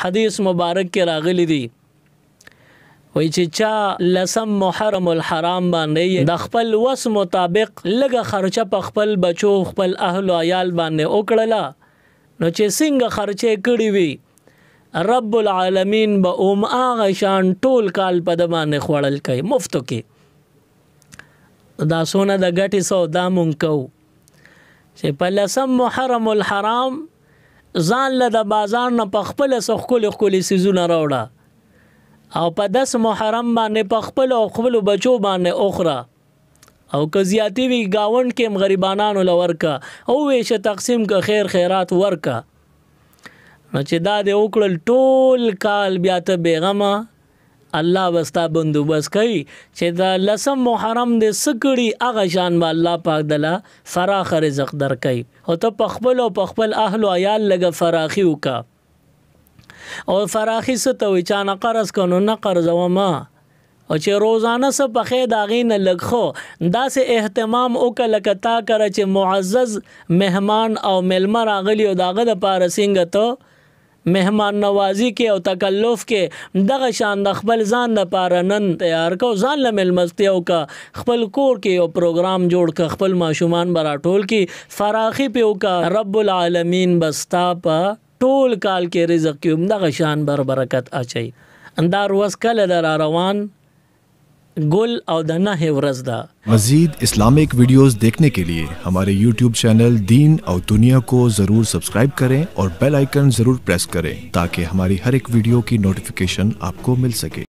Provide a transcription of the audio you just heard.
حدیث مبارک کې راغلی دی وای چې چا لسم محرم الحرام باندې د خپل وس مطابق لږه خرچه په خپل بچو خپل اهل او عیال باندې وکړله نو چې څنګه خرچه کړی وي رب العالمین به هغه شان ټول کال په د باندې خوړل کوي مفتو کې دا سونه د ګټې سودا مونږ کوو چې په لسم محرم الحرام ځان له د بازار نه په خپل ښکلي څیزونه راوړه او په 10 محرم باندې په خپل او خپل بچو باندې اخره او که زیاتی وی گاوند کې غریبانانو لورکا او ویشه تقسیم که خیر خیرات ورکا نو چې دا د وکړل ټول کال بیا ته بیغمه الله وستا بندوبست کوي چې دا لسم محرم د سکړي هغه شان به الله پاک دلا فراخ رزق درکوي او ته په خپل او په خپل اهل او عیال لږه فراخي وکا او فراخي څه ته وي چا نه قرض کړو نه قرضومه او چې روزانه څه پخې د هغې نه لږ خو داسې اهتمام وکړه لکه تا کړه چې معزز مهمان او میلمه راغلي او د هغه دپاره څنګه ته مهمان نوازی کې او تکلف کې دغه شان د خپل ځان لپاره نن تیار کو ځان له ملمستیو کا خپل کور کې یو پروګرام جوړ ک خپل ماشومان برا ټول کې فراخي پیو کا رب العالمین بستا په ټول کال کې رزق کې دغه شان برکت اچي اندار وس کله در روان گل او د نه ورځ دا مزید Islamic videos देखने के लिए हमारे YouTube चैनल दीन और दुनिया को जरूर सब्सक्राइब करें और बेल आइकन जरूर प्रेस करें ताकि हमारी हर एक वीडियो की नोटिफिकेशन आपको मिल सके।